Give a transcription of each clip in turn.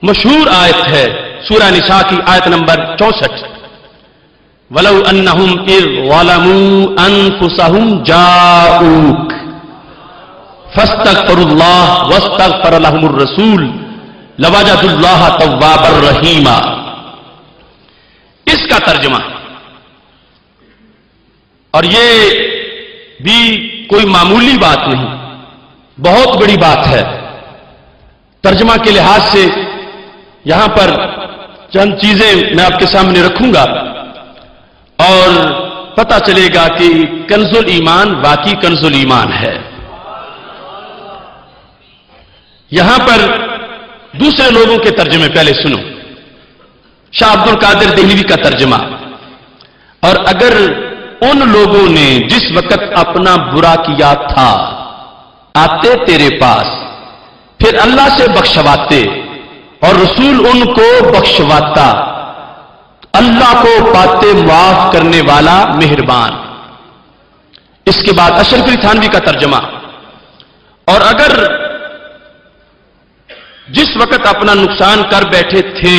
مشہور آیت ہے سورہ نساء کی آیت نمبر 64، وَلَوْ أَنَّهُمْ إِذْ ظَلَمُوا أَنفُسَهُمْ جَاءُوكَ فَاسْتَغْفَرُوا اللَّهَ وَاسْتَغْفَرَ لَهُمُ الرَّسُولُ لَوَجَدُوا اللَّهَ تَوَّابًا رَحِيمًا۔ اس کا ترجمہ، اور یہ بھی کوئی معمولی بات نہیں، بہت بڑی بات ہے۔ ترجمہ کے لحاظ سے یہاں پر چند چیزیں میں آپ کے سامنے رکھوں گا اور پتہ چلے گا کہ کنز الایمان واقعی کنز الایمان ہے۔ یہاں پر دوسرے لوگوں کے ترجمے پہلے سنو، شاہ عبد القادر دہلوی کا ترجمہ، اور اگر ان لوگوں نے جس وقت اپنا برا کیا تھا آتے تیرے پاس، پھر اللہ سے بخشواتے اور رسول ان کو بخشواتا، اللہ کو پاتے معاف کرنے والا مہربان۔ اس کے بعد اشرف علی تھانوی کا ترجمہ، اور اگر جس وقت اپنا نقصان کر بیٹھے تھے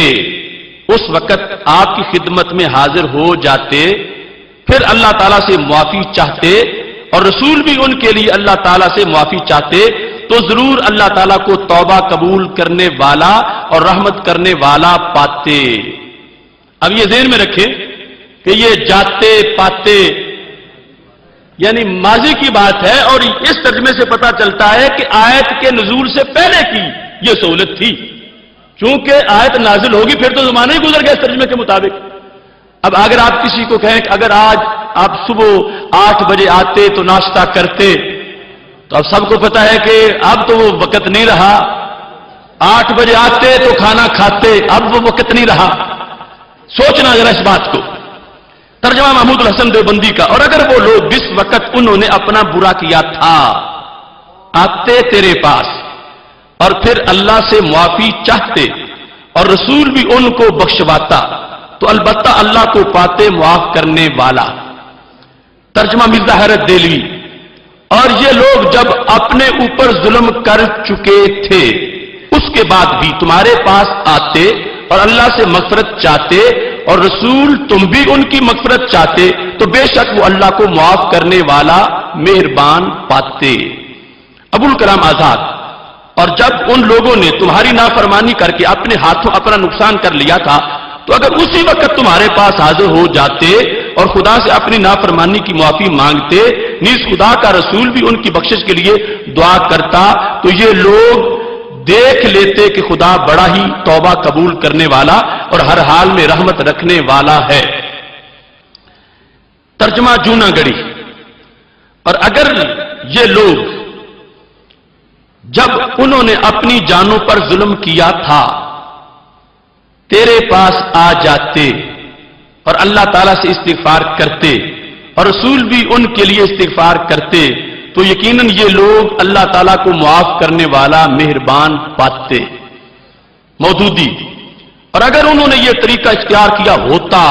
اس وقت آپ کی خدمت میں حاضر ہو جاتے، پھر اللہ تعالیٰ سے معافی چاہتے اور رسول بھی ان کے لیے اللہ تعالیٰ سے معافی چاہتے، تو ضرور اللہ تعالیٰ کو توبہ قبول کرنے والا اور رحمت کرنے والا پاتے۔ اب یہ ذہن میں رکھیں کہ یہ جاتے پاتے یعنی ماضی کی بات ہے، اور اس ترجمے سے پتہ چلتا ہے کہ آیت کے نزول سے پہلے کی یہ سہولت تھی، چونکہ آیت نازل ہوگی پھر تو زمانہ ہی گزر گیا اس ترجمے کے مطابق۔ اب اگر آپ کسی کو کہیں کہ اگر آج آپ صبح 8 بجے آتے تو ناشتہ کرتے، تو اب سب کو پتا ہے کہ اب تو وہ وقت نہیں رہا، 8 بجے آتے تو کھانا کھاتے، اب وہ وقت نہیں رہا۔ سوچنا ذرا اس بات کو۔ ترجمہ محمود الحسن دیوبندی کا، اور اگر وہ لوگ جس وقت انہوں نے اپنا برا کیا تھا آتے تیرے پاس اور پھر اللہ سے معافی چاہتے اور رسول بھی ان کو بخشواتا، تو البتہ اللہ کو پاتے معاف کرنے والا۔ ترجمہ مرزا حیرت دہلوی، اور یہ لوگ جب اپنے اوپر ظلم کر چکے تھے اس کے بعد بھی تمہارے پاس آتے اور اللہ سے مغفرت چاہتے اور رسول تم بھی ان کی مغفرت چاہتے، تو بے شک وہ اللہ کو معاف کرنے والا مہربان پاتے۔ ابوالکلام آزاد، اور جب ان لوگوں نے تمہاری نافرمانی کر کے اپنے ہاتھوں اپنا نقصان کر لیا تھا، تو اگر اسی وقت تمہارے پاس حاضر ہو جاتے اور خدا سے اپنی نافرمانی کی معافی مانگتے، نیز خدا کا رسول بھی ان کی بخشش کے لیے دعا کرتا، تو یہ لوگ دیکھ لیتے کہ خدا بڑا ہی توبہ قبول کرنے والا اور ہر حال میں رحمت رکھنے والا ہے۔ ترجمہ جونا گڑی، اور اگر یہ لوگ جب انہوں نے اپنی جانوں پر ظلم کیا تھا تیرے پاس آ جاتے اور اللہ تعالیٰ سے استغفار کرتے اور رسول بھی ان کے لیے استغفار کرتے، تو یقیناً یہ لوگ اللہ تعالیٰ کو معاف کرنے والا مہربان پاتے۔ مودودی، اور اگر انہوں نے یہ طریقہ اختیار کیا ہوتا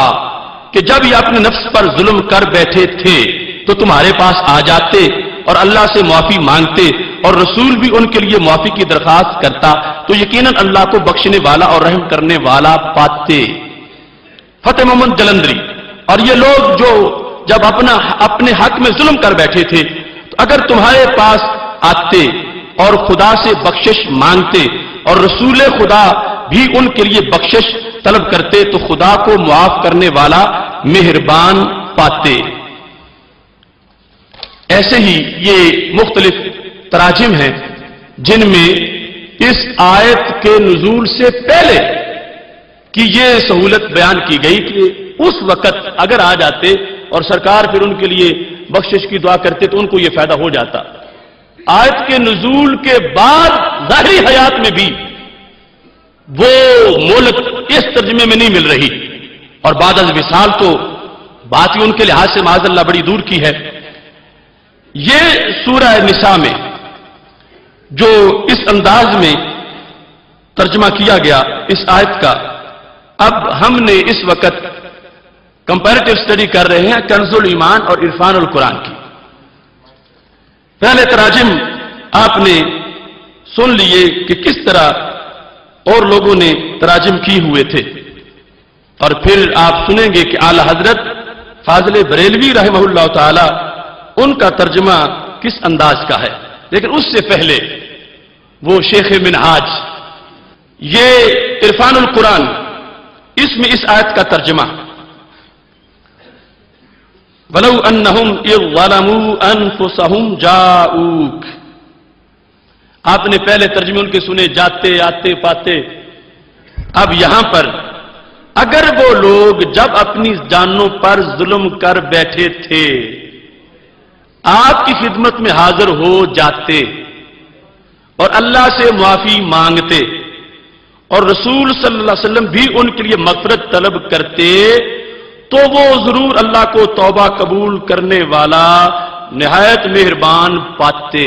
کہ جب یہ اپنے نفس پر ظلم کر بیٹھے تھے تو تمہارے پاس آ جاتے اور اللہ سے معافی مانگتے اور رسول بھی ان کے لیے معافی کی درخواست کرتا، تو یقیناً اللہ کو بخشنے والا اور رحم کرنے والا پاتے۔ فتح محمد جلندری، اور یہ لوگ جو جب اپنے حق میں ظلم کر بیٹھے تھے، تو اگر تمہارے پاس آتے اور خدا سے بخشش مانگتے اور رسول خدا بھی ان کے لیے بخشش طلب کرتے، تو خدا کو معاف کرنے والا مہربان پاتے۔ ایسے ہی یہ مختلف تراجم ہیں جن میں اس آیت کے نزول سے پہلے کی یہ سہولت بیان کی گئی کہ اس وقت اگر آ جاتے اور سرکار پھر ان کے لیے بخشش کی دعا کرتے تو ان کو یہ فائدہ ہو جاتا۔ آیت کے نزول کے بعد ظاہری حیات میں بھی وہ مہلت اس ترجمے میں نہیں مل رہی، اور بعد از وصال تو بات ہی ان کے لحاظ سے معاذ اللہ بڑی دور کی ہے۔ یہ سورہ نساء میں جو اس انداز میں ترجمہ کیا گیا اس آیت کا، اب ہم نے اس وقت کمپیریٹو اسٹڈی کر رہے ہیں کنز الایمان اور عرفان القرآن کی۔ پہلے تراجم آپ نے سن لیے کہ کس طرح اور لوگوں نے تراجم کی ہوئے تھے. اور پھر آپ سنیں گے کہ اعلی حضرت فاضل بریلوی رحمہ اللہ تعالی ان کا ترجمہ کس انداز کا ہے. لیکن اس سے پہلے وہ شیخ منہاج، یہ عرفان القرآن، اس میں اس آیت کا ترجمہ وَلَوْ أَنَّهُمْ إِذْ ظَلَمُوا أَنفُسَهُمْ جَاءُوكَ. آپ نے پہلے ترجمے ان کے سنے، جاتے آتے پاتے. اب یہاں پر اگر وہ لوگ جب اپنی جانوں پر ظلم کر بیٹھے تھے آپ کی خدمت میں حاضر ہو جاتے اور اللہ سے معافی مانگتے اور رسول صلی اللہ علیہ وسلم بھی ان کے لیے مغفرت طلب کرتے تو وہ ضرور اللہ کو توبہ قبول کرنے والا نہایت مہربان پاتے.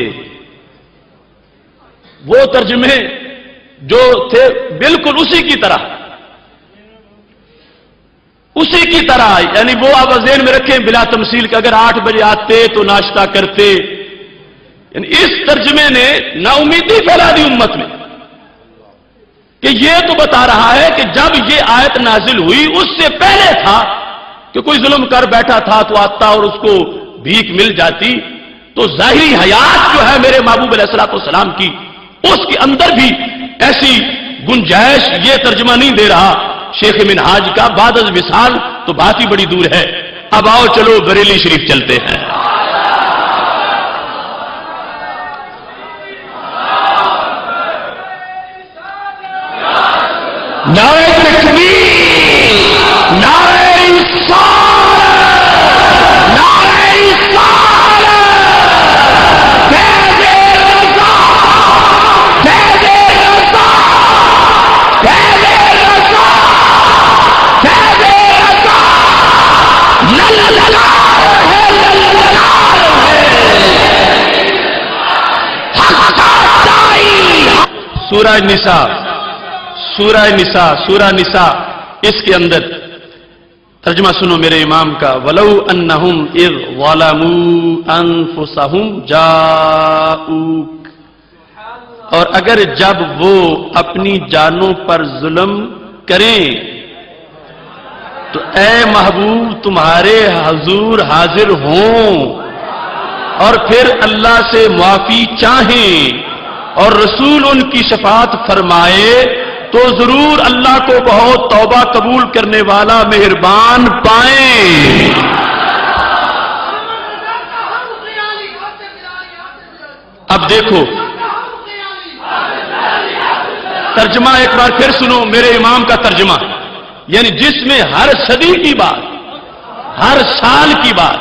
وہ ترجمے جو تھے بالکل اسی کی طرح، یعنی وہ آپ ذہن میں رکھیں بلا تمثیل کہ اگر 8 بجے آتے تو ناشتہ کرتے. یعنی اس ترجمے نے نا امیدی پھیلا دی امت میں کہ یہ تو بتا رہا ہے کہ جب یہ آیت نازل ہوئی اس سے پہلے تھا کہ کوئی ظلم کر بیٹھا تھا تو آتا اور اس کو بھیک مل جاتی. تو ظاہری حیات جو ہے میرے محبوب علیہ الصلوۃ والسلام کی، اس کے اندر بھی ایسی گنجائش یہ ترجمہ نہیں دے رہا شیخ منہاج کا. بعد از وصال تو بات ہی بڑی دور ہے. اب آؤ چلو بریلی شریف چلتے ہیں. نعرہ تکبیر، نعرہ رسالت، نعرہ رسالت، فیض رضا، فیض رضا، فیض رضا، فیض رضا، لللار ہے، لللار ہے، حق کا دائی. سورہ نساء، سورہ نساء، سورہ نساء، اس کے اندر ترجمہ سنو میرے امام کا. وَلَوْ أَنَّهُمْ إِذْ ظَلَمُوا أَنفُسَهُمْ جَاءُوكَ. اور اگر جب وہ اپنی جانوں پر ظلم کریں تو اے محبوب تمہارے حضور حاضر ہوں اور پھر اللہ سے معافی چاہیں اور رسول ان کی شفاعت فرمائے تو ضرور اللہ کو بہت توبہ قبول کرنے والا مہربان پائیں. اب دیکھو ترجمہ ایک بار پھر سنو میرے امام کا ترجمہ، یعنی جس میں ہر صدی کی بات، ہر سال کی بات،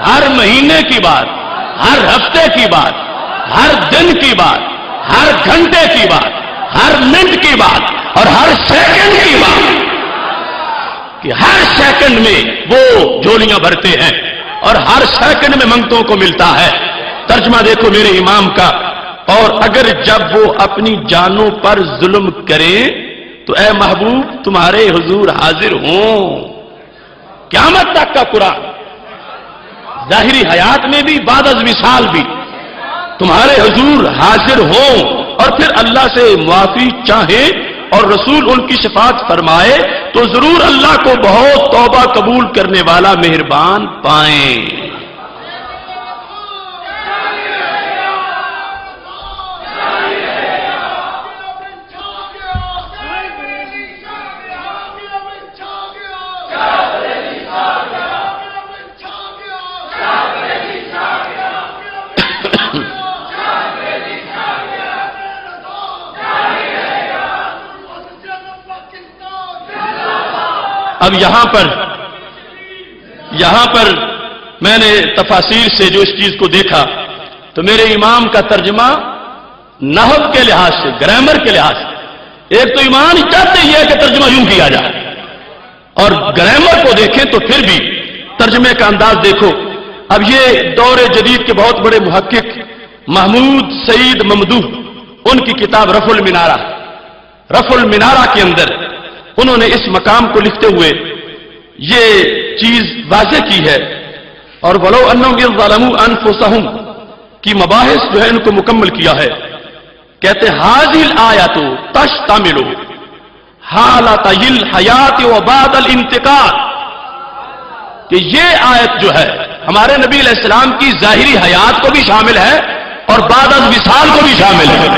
ہر مہینے کی بات، ہر ہفتے کی بات، ہر دن کی بات، ہر گھنٹے کی بات، ہر منٹ کی بات اور ہر سیکنڈ کی بات، کہ ہر سیکنڈ میں وہ جھولیاں بھرتے ہیں اور ہر سیکنڈ میں منگتوں کو ملتا ہے. ترجمہ دیکھو میرے امام کا. اور اگر جب وہ اپنی جانوں پر ظلم کریں تو اے محبوب تمہارے حضور حاضر ہوں. قیامت تک کا قرآن، ظاہری حیات میں بھی بعد از وصال بھی تمہارے حضور حاضر ہوں اور پھر اللہ سے معافی چاہیں اور رسول ان کی شفاعت فرمائے تو ضرور اللہ کو بہت توبہ قبول کرنے والا مہربان پائیں. اب یہاں پر میں نے تفاسیر سے جو اس چیز کو دیکھا تو میرے امام کا ترجمہ نحو کے لحاظ سے، گرامر کے لحاظ سے، ایک تو ایمان چاہتے ہی ہے کہ ترجمہ یوں کیا جائے اور گرامر کو دیکھیں تو پھر بھی ترجمے کا انداز دیکھو. اب یہ دور جدید کے بہت بڑے محقق محمود سعید ممدوح، ان کی کتاب رفع المنارہ کے اندر انہوں نے اس مقام کو لکھتے ہوئے یہ چیز واضح کی ہے. اور وَلَوْ أَنَّهُمْ إِذْ ظَلَمُوا أَنفُسَهُمْ کی مباحث جو ہے ان کو مکمل کیا ہے. کہتے حاضل آیات تشتمل حالت الحیات و بعد الانتقال، کہ یہ آیت جو ہے ہمارے نبی علیہ السلام کی ظاہری حیات کو بھی شامل ہے اور بعد از وصال کو بھی شامل ہے.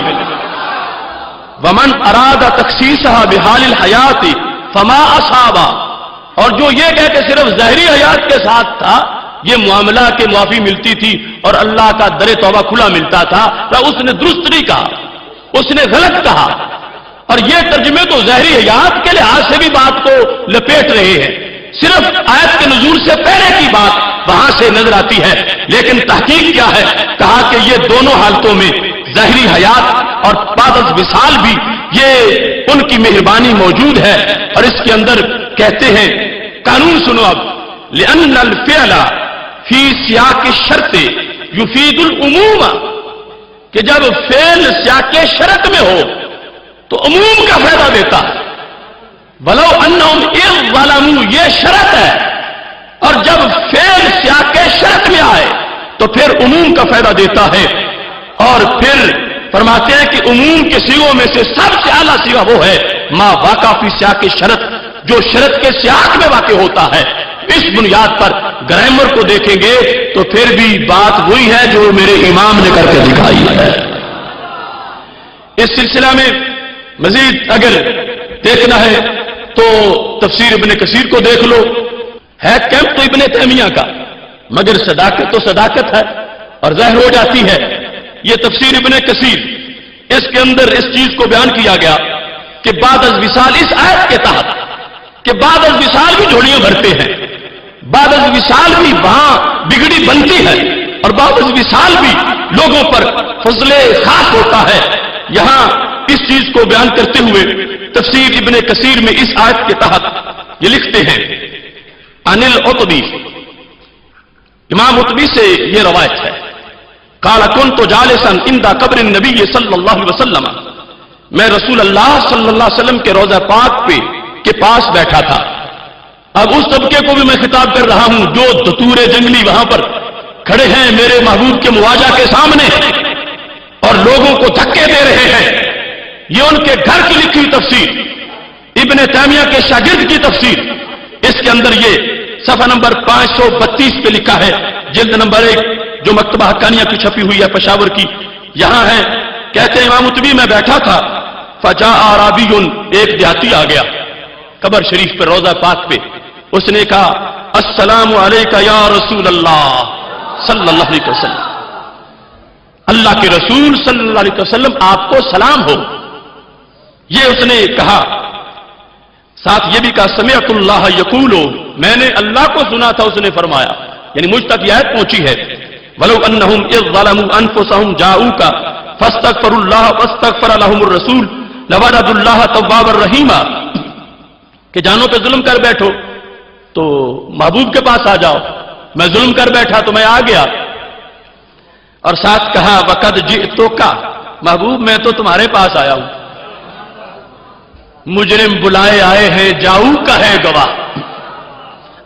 ومن اراد تخصیصها بحال الحیات فما اصابا، اور جو یہ کہہ کہ صرف ظاہری حیات کے ساتھ تھا، یہ معاملہ کے معافی ملتی تھی اور اللہ کا در توبہ کھلا ملتا تھا، تو اس نے درست نہیں کہا، اس نے غلط کہا. اور یہ ترجمے تو ظاہری حیات کے لحاظ سے بھی بات کو لپیٹ رہے ہیں، صرف آیت کے نزول سے پہلے کی بات وہاں سے نظر آتی ہے. لیکن تحقیق کیا ہے؟ کہا کہ یہ دونوں حالتوں میں ظاہری حیات اور بعد از وصال بھی یہ ان کی مہربانی موجود ہے. اور اس کے اندر کہتے ہیں قانون سنو اب، لأن الفعل فی سیاق الشرط یفید العموم، کہ جب فعل سیاق شرط میں ہو تو عموم کا فائدہ دیتا ہے. ولو انہم اذ ظلموا، یہ شرط ہے، اور جب فعل سیاق شرط میں آئے تو پھر عموم کا فائدہ دیتا ہے. اور پھر فرماتے ہیں کہ عموم کے صیغوں میں سے سب سے اعلیٰ صیغہ وہ ہے ما واقع فی سیاق شرط، جو شرط کے سیاق میں واقع ہوتا ہے. اس بنیاد پر گرامر کو دیکھیں گے تو پھر بھی بات وہی ہے جو میرے امام نے کر کے دکھائی ہے. اس سلسلہ میں مزید اگر دیکھنا ہے تو تفسیر ابن کثیر کو دیکھ لو. ہے کیمپ تو ابن تیمیہ کا، مگر صداقت تو صداقت ہے اور ظاہر ہو جاتی ہے. یہ تفسیر ابن کثیر، اس کے اندر اس چیز کو بیان کیا گیا کہ بعد از وصال، اس آیت کے تحت کہ بعد از وصال بھی جھولیاں بھرتے ہیں، بعد از وصال بھی وہاں بگڑی بنتی ہے، اور بعد از وصال بھی لوگوں پر فضل خاص ہوتا ہے. یہاں اس چیز کو بیان کرتے ہوئے تفسیر ابن کثیر میں اس آیت کے تحت یہ لکھتے ہیں عن العتبی، امام عتبی سے یہ روایت ہے، قال كنت جالسا عند قبر النبی صلی اللہ علیہ وسلم، میں رسول اللہ صلی اللہ علیہ وسلم کے روضہ پاک کے پاس بیٹھا تھا. اب اس طبقے کو بھی میں خطاب کر رہا ہوں جو دتور جنگلی وہاں پر کھڑے ہیں میرے محبوب کے مواجہ کے سامنے اور لوگوں کو دھکے دے رہے ہیں. یہ ان کے گھر کی لکھی ہوئی تفسیر، ابن تیمیہ کے شاگرد کی تفسیر. اس کے اندر یہ صفحہ نمبر 532 پہ لکھا ہے، جلد نمبر 1 جو مکتبہ حقانیہ کی چھپی ہوئی ہے پشاور کی. یہاں ہے، کہتے ہیں امام عتبی میں بیٹھا تھا، فجاء اعرابی، ایک دیہاتی آ گیا قبر شریف پہ روضہ پاک پہ. اس نے کہا السلام علیکہ یا رسول اللہ صلی اللہ علیہ وسلم، اللہ کے رسول صلی اللہ علیہ وسلم آپ کو سلام ہو. یہ اس نے کہا، ساتھ یہ بھی کہا سمعت اللہ یقول، میں نے اللہ کو سنا تھا اس نے فرمایا، یعنی مجھ تک یہ آیت پہنچی ہے، ولو انہم اذ ظلموا انفسہم جاؤک فاستغفروا اللہ واستغفر لہم الرسول لوجدوا اللہ توابا رحیما، کہ جانوں پہ ظلم کر بیٹھو تو محبوب کے پاس آ جاؤ. میں ظلم کر بیٹھا تو میں آ گیا، اور ساتھ کہا وقد جئتک، محبوب میں تو تمہارے پاس آیا ہوں. مجرم بلائے آئے ہیں جاؤ کا ہے گواہ.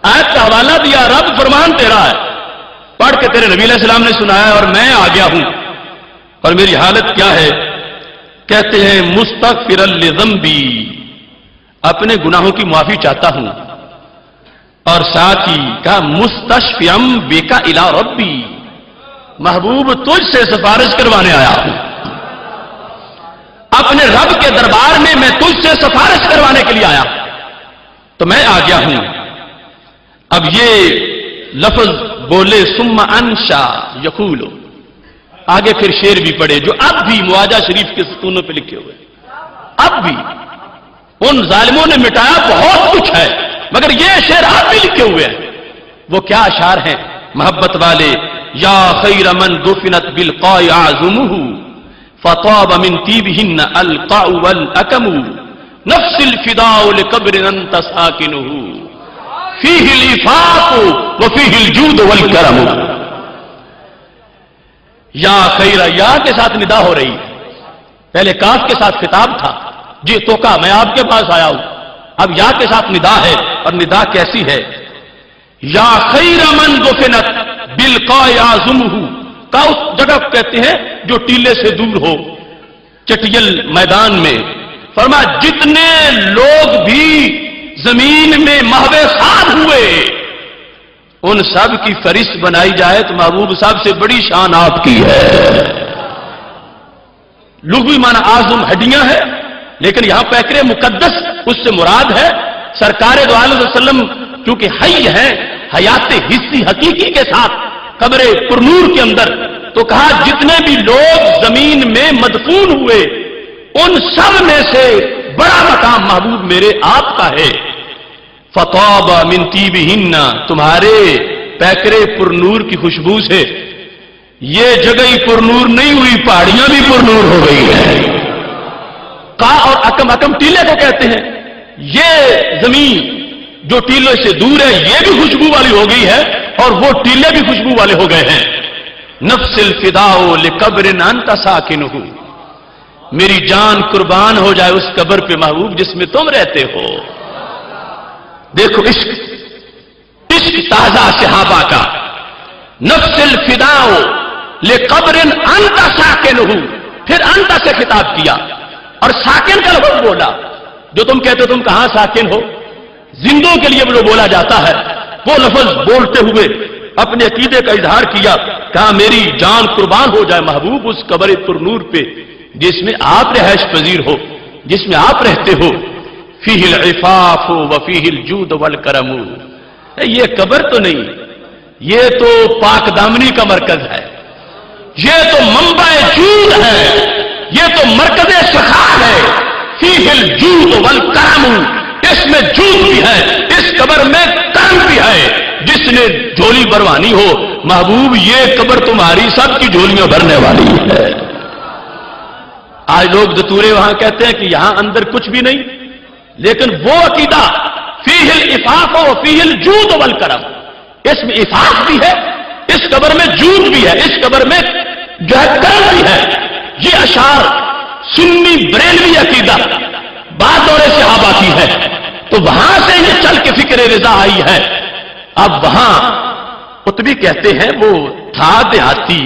آیت کا حوالہ دیا، رب فرمان تیرا ہے، پڑھ کے تیرے نبی علیہ السلام نے سنایا اور میں آ گیا ہوں. اور میری حالت کیا ہے؟ کہتے ہیں مستغفرا لذنبی، اپنے گناہوں کی معافی چاہتا ہوں، اور ساتھ ہی کہا مستشفیم بک الی ربی، محبوب تجھ سے سفارش کروانے آیا ہوں، اپنے رب کے دربار میں میں تجھ سے سفارش کروانے کے لیے آیا تو میں آ گیا ہوں. اب یہ لفظ بولے ثم انشا یقول، آگے پھر شعر بھی پڑے جو اب بھی مواجہ شریف کے ستونوں پہ لکھے ہوئے. اب بھی ان ظالموں نے مٹایا بہت کچھ ہے، مگر یہ شعر اب بھی لکھے ہوئے ہیں. وہ کیا اشعار ہیں محبت والے؟ یا خیر من دفنت بالقاء اعظمه فطاب من طيبهن القاء والاكم نفس الفداء لقبر انت ساكنه فيه الافاق وفيه الجود والكرم. یا خیر، یا کے ساتھ ندا ہو رہی ہے، پہلے کاف کے ساتھ خطاب تھا، جی تو کا میں آپ کے پاس آیا ہوں، اب یا کے ساتھ ندا ہے. اور ندا کیسی ہے؟ یا خیر من دفنت بالقاء اعظمه، کا اس جگہ کہتے ہیں جو ٹیلے سے دور ہو، چٹیل میدان میں، فرمایا جتنے لوگ بھی زمین میں محو خاک ہوئے ان سب کی فہرست بنائی جائے تو محبوب صاحب سے بڑی شان آپ کی ہے۔ لغوی معنی اعظم ہڈیاں ہے، لیکن یہاں پیکر مقدس اس سے مراد ہے سرکار دو عالم صلی اللہ علیہ وسلم کیونکہ حی ہے، حیات حسی حقیقی کے ساتھ قبر پرنور کے اندر، تو کہا جتنے بھی لوگ زمین میں مدفون ہوئے ان سب میں سے بڑا مقام محبوب میرے آپ کا ہے۔ فطاب من طیبہن، تمہارے پیکرے پرنور کی خوشبو سے یہ جگہ ہی پرنور نہیں ہوئی، پہاڑیاں بھی پرنور ہو گئی ہیں۔ قا اور اکم ٹیلے کو کہتے ہیں، یہ زمین جو ٹیلے سے دور ہے یہ بھی خوشبو والی ہو گئی ہے اور وہ ٹیلے بھی خوشبو والے ہو گئے ہیں۔ نفس الفداء لقبر انت ساکنہ، میری جان قربان ہو جائے اس قبر پہ محبوب جس میں تم رہتے ہو۔ دیکھو عشق تازہ صحابہ کا، نفس الفداء لقبر انت ساکنہ، پھر انت سے خطاب کیا اور ساکن کا لفظ بولا۔ جو تم کہتے ہو تم کہاں ساکن ہو، زندوں کے لیے جو بولا جاتا ہے وہ لفظ بولتے ہوئے اپنے عقیدے کا اظہار کیا، کہا میری جان قربان ہو جائے محبوب اس قبر پرنور پہ جس میں آپ رہائش پذیر ہو، جس میں آپ رہتے ہو۔ فیہ العفاف وفیہ الجود والکرم، یہ قبر تو نہیں، یہ تو پاک دامنی کا مرکز ہے، یہ تو منبع جود ہے، یہ تو مرکز سخا ہے۔ فیہ الجود والکرم، اس میں جود بھی ہے، اس قبر میں کرم بھی ہے۔ جس نے جھولی بھروانی ہو محبوب یہ قبر تمہاری سب کی جھولیاں بھرنے والی ہے۔ آج لوگ دتورے وہاں کہتے ہیں کہ یہاں اندر کچھ بھی نہیں، لیکن وہ عقیدہ فیہ العفاف و فیہ الجود والکرم، اس میں عفاف بھی ہے، اس قبر میں جود بھی ہے، اس قبر میں جو ہے کرم بھی ہے۔ یہ اشعار سنی بریلوی عقیدہ بعد دور صحابہ کی ہے، تو وہاں سے یہ چل کے فکر رضا آئی ہے۔ اب وہاں قطبی کہتے ہیں وہ تھا دیہاتی،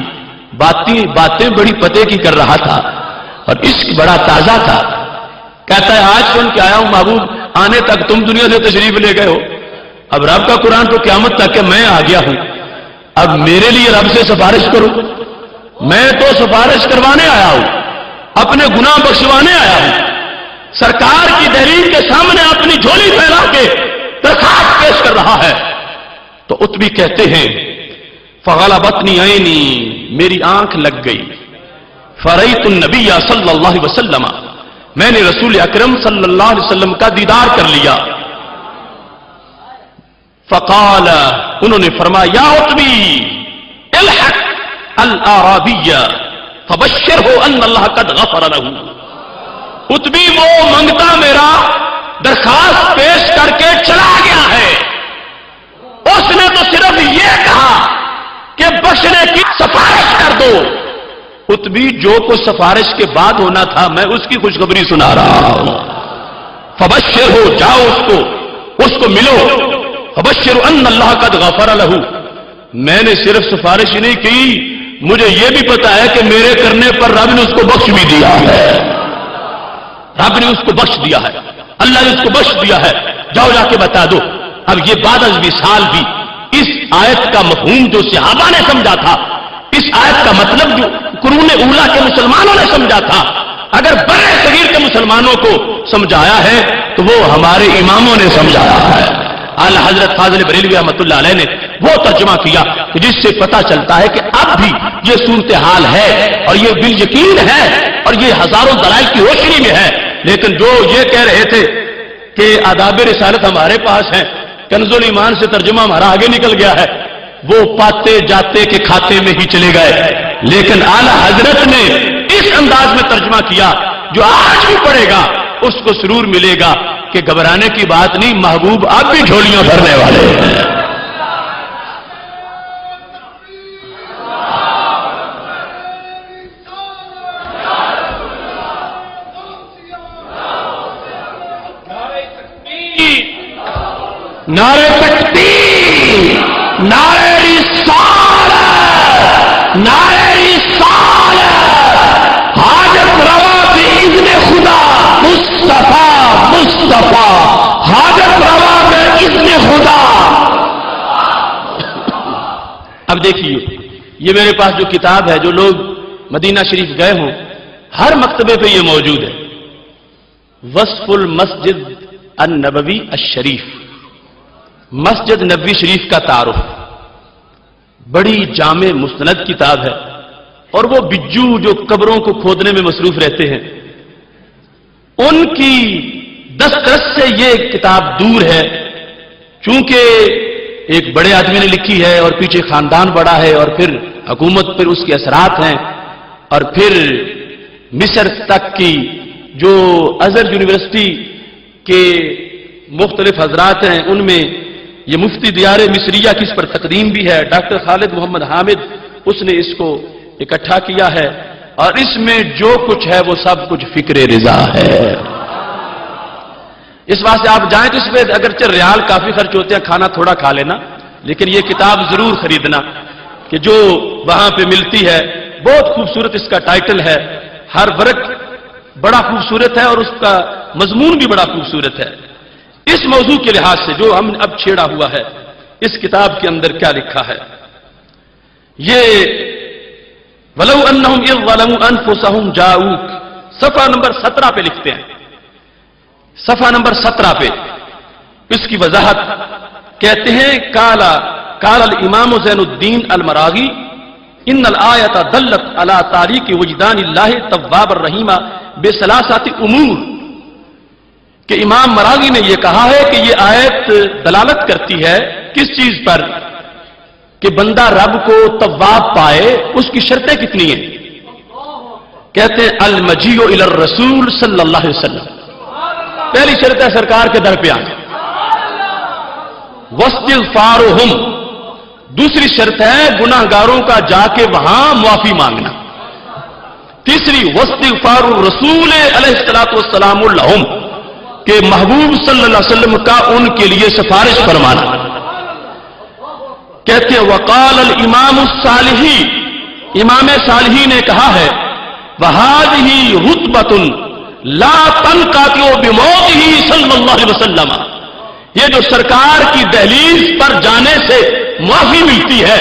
باتیں بڑی پتے کی کر رہا تھا اور عشق بڑا تازہ تھا۔ کہتا ہے آج سن کے آیا ہوں محبوب، آنے تک تم دنیا سے تشریف لے گئے ہو، اب رب کا قرآن تو قیامت تک کہ میں آ گیا ہوں، اب میرے لیے رب سے سفارش کرو۔ میں تو سفارش کروانے آیا ہوں، اپنے گناہ بخشوانے آیا ہوں، سرکار کی تحریر کے سامنے اپنی جھولی پھیلا کے درخواست پیش کر رہا ہے۔ تو اتبی کہتے ہیں فغلبتنی عینی، میری آنکھ لگ گئی، فرأیت النبی صلی اللہ علیہ وسلم، میں نے رسول اکرم صلی اللہ علیہ وسلم کا دیدار کر لیا۔ فقال، انہوں نے فرمایا یا اتبی الحق الاعرابی فبشرہ ان اللہ قد غفر لہ۔ اتبی وہ منگتا میرا درخواست پیش کر کے چلا گیا ہے، اس نے تو صرف یہ کہا کہ بخشنے کی سفارش کر دو۔ اتبی جو کچھ سفارش کے بعد ہونا تھا میں اس کی خوشخبری سنا رہا ہوں۔ فبشرہ، جاؤ اس کو ملو، فبشرہ ان اللہ قد غفر لہ۔ میں نے صرف سفارش ہی نہیں کی، مجھے یہ بھی پتا ہے کہ میرے کرنے پر رب نے اس کو بخش بھی دیا ہے، رب نے اس کو بخش دیا ہے، اللہ نے اس کو بخش دیا ہے، جاؤ جا کے بتا دو۔ اب یہ بعد از وصال بھی اس آیت کا مفہوم جو صحابہ نے سمجھا تھا، اس آیت کا مطلب جو قرون اولا کے مسلمانوں نے سمجھا تھا، اگر بر صغیر کے مسلمانوں کو سمجھایا ہے تو وہ ہمارے اماموں نے سمجھایا ہے۔ اعلیٰ حضرت فاضل بریلوی رحمۃ اللہ علیہ نے وہ ترجمہ کیا جس سے پتہ چلتا ہے کہ اب بھی یہ صورتحال ہے اور یہ بالیقین ہے اور یہ ہزاروں دلائل کی روشنی میں ہے۔ لیکن جو یہ کہہ رہے تھے کہ آداب رسالت ہمارے پاس ہیں، کنز الایمان سے ترجمہ ہمارا آگے نکل گیا ہے، وہ پاتے جاتے کے کھاتے میں ہی چلے گئے۔ لیکن اعلیٰ حضرت نے اس انداز میں ترجمہ کیا جو آج بھی پڑھے گا اس کو سرور ملے گا کہ گھبرانے کی بات نہیں، محبوب اب بھی جھولیاں بھرنے والے ہیں۔ نعرہ تکبیر، نعرہ رسالت، نعرہ رسالت، حاجت روا یہ میرے پاس جو کتاب ہے، جو لوگ مدینہ شریف گئے ہوں ہر مکتبے پہ یہ موجود ہے، وصف المسجد النبوی الشریف، مسجد نبوی شریف کا تعارف، بڑی جامع مستند کتاب ہے۔ اور وہ بجو جو قبروں کو کھودنے میں مصروف رہتے ہیں، ان کی دسترس سے یہ کتاب دور ہے، چونکہ ایک بڑے آدمی نے لکھی ہے اور پیچھے خاندان بڑا ہے اور پھر حکومت پر اس کے اثرات ہیں، اور پھر مصر تک کی جو ازہر یونیورسٹی کے مختلف حضرات ہیں، ان میں یہ مفتی دیار مصریہ کی اس پر تقدیم بھی ہے، ڈاکٹر خالد محمد حامد، اس نے اس کو اکٹھا کیا ہے، اور اس میں جو کچھ ہے وہ سب کچھ فکر رضا ہے۔ اس واسطے آپ جائیں تو اس میں اگرچہ ریال کافی خرچ ہوتے ہیں، کھانا تھوڑا کھا لینا، لیکن یہ کتاب ضرور خریدنا کہ جو وہاں پہ ملتی ہے۔ بہت خوبصورت اس کا ٹائٹل ہے، ہر ورق بڑا خوبصورت ہے اور اس کا مضمون بھی بڑا خوبصورت ہے۔ اس موضوع کے لحاظ سے جو ہم اب چھیڑا ہوا ہے، اس کتاب کے اندر کیا لکھا ہے، یہ وَلَوْ أَنَّهُمْ إِذْ ظَلَمُوا أَنفُسَهُمْ جَاءُوكَ، صفحہ نمبر 17 پہ لکھتے ہیں، صفحہ نمبر 17 پہ اس کی وضاحت کہتے ہیں، قال الامام زین الدین المراغی ان الآیت دلت علی تاریک وجدان اللہ تواب الرحیم بثلاثۃ امور، کہ امام مراغی نے یہ کہا ہے کہ یہ آیت دلالت کرتی ہے کس چیز پر، کہ بندہ رب کو تواب پائے، اس کی شرطیں کتنی ہیں؟ کہتے ہیں المجیء الی الرسول صلی اللہ علیہ وسلم، پہلی شرط ہے سرکار کے در پہ آنا، واستغفارہم، دوسری شرط ہے گناہ گاروں کا جا کے وہاں معافی مانگنا، تیسری واستغفار الرسول علیہ الصلوۃ والسلام لہم، کہ محبوب صلی اللہ علیہ وسلم کا ان کے لیے سفارش فرمانا۔ کہتے ہیں وقال الامام الصالحی، امام صالحی نے کہا ہے وَهَذِهِ رُتْبَةٌ لَا تَنْقَطِعُ بِمَوْتِهِ صلی اللہ علیہ وسلم، یہ جو سرکار کی دہلیز پر جانے سے معافی ملتی ہے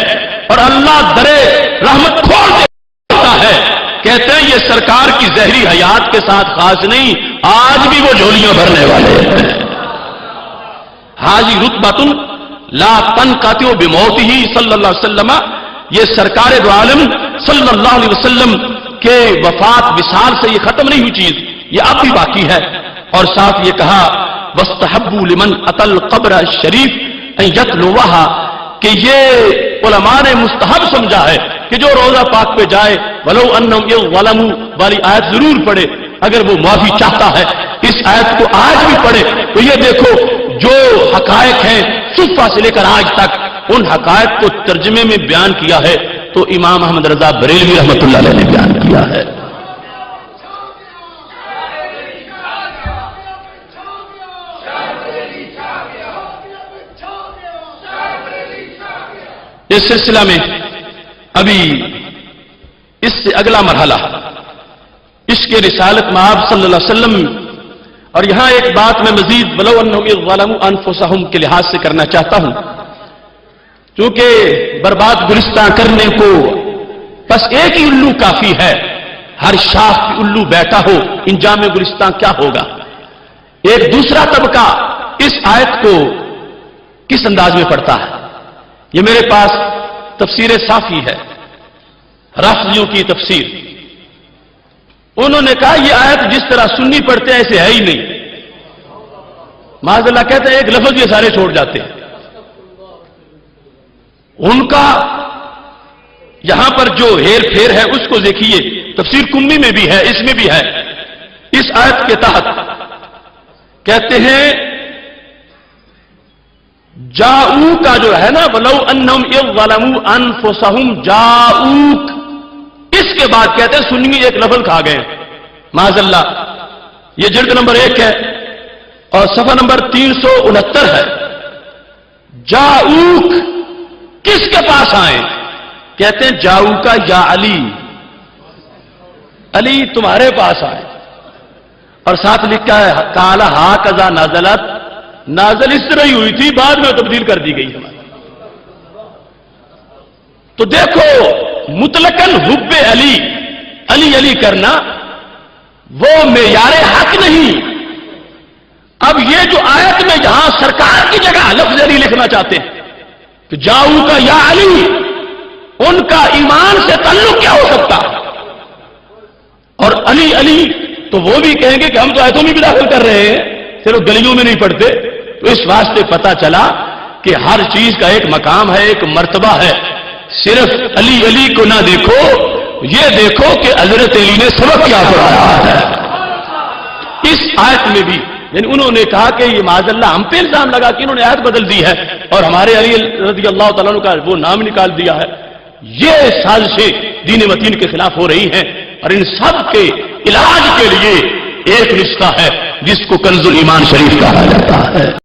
اور اللہ درے رحمت کھول دیتا ہے، کہتے ہیں یہ سرکار کی زہری حیات کے ساتھ خاص نہیں، آج بھی وہ جھولیاں بھرنے والے ہیں۔ حاجی رتبۃ لا تنقطع بموتہ صلی اللہ علیہ وسلم، یہ سرکار دو عالم صلی اللہ علیہ وسلم کے وفات وصال سے یہ ختم نہیں ہوئی چیز، یہ اب بھی باقی ہے۔ اور ساتھ یہ کہا واستحبوا لمن اتى القبر الشریف ان یتلوها، کہ یہ علماء نے مستحب سمجھا ہے کہ جو روزہ پاک پہ جائے ولو انہم اذ ظلموا والی آیت ضرور پڑھے، اگر وہ معافی چاہتا ہے اس آیت کو آج بھی پڑھے۔ تو یہ دیکھو جو حقائق ہیں صفحہ سے لے کر آج تک، ان حقائق کو ترجمے میں بیان کیا ہے تو امام احمد رضا بریلوی رحمۃ اللہ علیہ نے بیان کیا ہے۔ اس سلسلہ میں ابھی اس سے اگلا مرحلہ عشق رسالت مآب صلی اللہ علیہ وسلم، اور یہاں ایک بات میں مزید ولو انہم اذ ظلموا انفسہم کے لحاظ سے کرنا چاہتا ہوں، کیونکہ برباد گلستان کرنے کو بس ایک ہی الو کافی ہے، ہر شاخ کی الو بیٹھا ہو انجام گلستان کیا ہوگا۔ ایک دوسرا طبقہ اس آیت کو کس انداز میں پڑھتا ہے، یہ میرے پاس تفسیر صافی ہے، رافضیوں کی تفسیر، انہوں نے کہا یہ آیت جس طرح سنی پڑھتے ہیں ایسے ہے ہی نہیں، معاذ اللہ کہتے ہیں ایک لفظ یہ سارے چھوڑ جاتے ہیں۔ ان کا یہاں پر جو ہیر پھیر ہے اس کو دیکھیے، تفسیر کمی میں بھی ہے، اس میں بھی ہے۔ اس آیت کے تحت کہتے ہیں جاؤ کا جو ہے نا ولو انہم اذ ظلموا انفسہم جاؤک، اس کے بعد کہتے ہیں سنی ایک لفظ کھا گئے، معاذ اللہ۔ یہ جلد نمبر 1 ہے اور صفحہ نمبر 369 ہے۔ جاؤک کس کے پاس آئیں؟ کہتے ہیں جاؤ کا یا علی، علی تمہارے پاس آئے، اور ساتھ لکھا ہے کالا ہا کذا نازلت، نازل اس طرح ہی ہوئی تھی، بعد میں تبدیل کر دی گئی ہماری۔ تو دیکھو مطلقاً حب علی علی علی کرنا وہ معیار حق نہیں. اب یہ جو آیت میں جہاں سرکار کی جگہ لفظ علی لکھنا چاہتے ہیں کہ جاؤ کا یا علی، ان کا ایمان سے تعلق کیا ہو سکتا؟ اور علی علی تو وہ بھی کہیں گے کہ ہم تو آیتوں میں بھی داخل کر رہے ہیں، صرف گلیوں میں نہیں پڑھتے. تو اس واسطے پتا چلا کہ ہر چیز کا ایک مقام ہے، ایک مرتبہ ہے. صرف علی علی کو نہ دیکھو، یہ دیکھو کہ حضرت علی نے سبق کیا پڑھایا ہے. اس آیت میں بھی یعنی انہوں نے کہا کہ یہ معاذ اللہ ہم پہ الزام لگا کہ انہوں نے آیت بدل دی ہے اور ہمارے علی رضی اللہ تعالیٰ عنہ کا وہ نام نکال دیا ہے. یہ سازشیں دین متین کے خلاف ہو رہی ہیں، اور ان سب کے علاج کے لیے ایک نسخہ ہے جس کو کنز الایمان شریف کہا جاتا ہے.